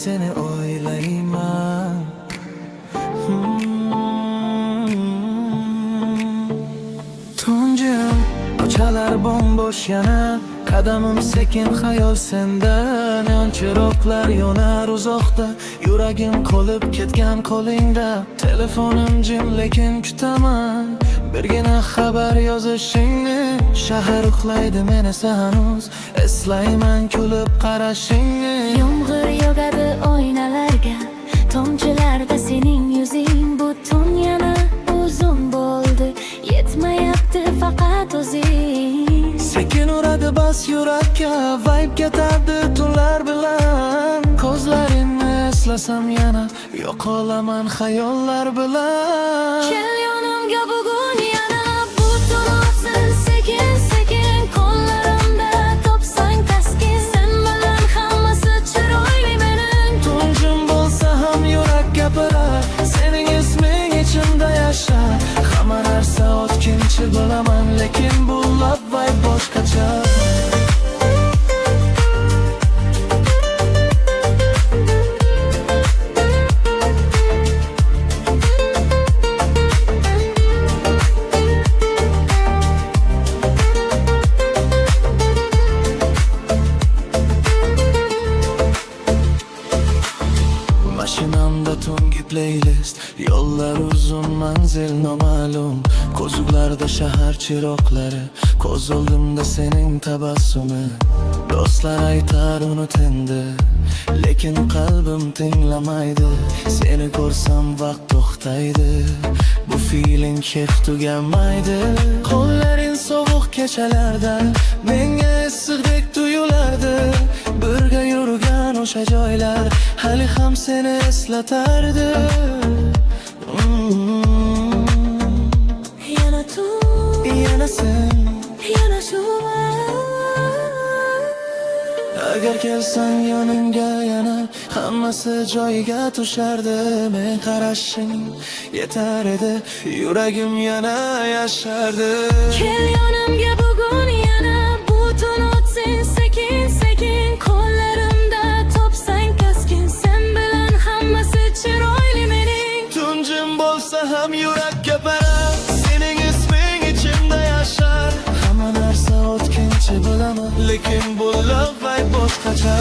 seni o'ylayman. Tunjim ko'chalar bo'm-bo'sh yana, qadamim sekin xayol sendan. Yon chiroqlar yonar uzoqda, yuragim qolib ketgan qo'lingda. Telefonim jim lekin kutaman birgina xabar yozishingni. Shahar uxlaydi, men esa hanuz eslayman kulib qarashingni. Yomg'ir yog'adi oynalarga, tomchilarda sening yuzing. Butun yana uzun bo'ldi, yetmayapti faqat o'zing. Sekin uradi bas yurakka, vibe ketadi tunlar bilan. Ko'zlaringni eslasam yana yo'qolaman xayollar bilan. Kel yonimga bugun yana, butun o'tsin sekin sekin. Qo'llarimda topsang taskin, sen bilan hammasi chiroyli mening. Tunjim bo'lsa ham yurak gapirar, sening isming ichimda yashar. Hamma narsa o'tkinchi bilaman, lekin bu love vibe boshqacha. Mashinamda tungi playlist, yo'llar uzun, manzil noma'lum. Ko'zlarda shahar chiroqlari, ko'z oldimda sening tabassumi. Do'stlar aytar unut endi, lekin qalbim tinglamaydi. Seni ko'rsam vaqt to'xtaydi, bu feeling hech tugamaydi. Qo'llaring sovuq kechalarda, menga issiqdek tuyulardi. Birga yurgan o'sha joylar hali ham seni eslatardi. Yana tu, Yana sen, yana shu. agar kelsang yonimga yana, hammasi joyiga tushardi. Men qarashing yetar edi, yuragim yana yashardi. Kel yonimga bugun yana, butun o'tsin sekin sekin. Qo'llarimda topsang taskin, sen bilan hammasi chiroyli mening. Tunjim bo'lsa ham yurak gapirar, sening isming ichimda yashar. Hamma narsa o'tkinchi bilaman, lekin bu love vibe boshqacha.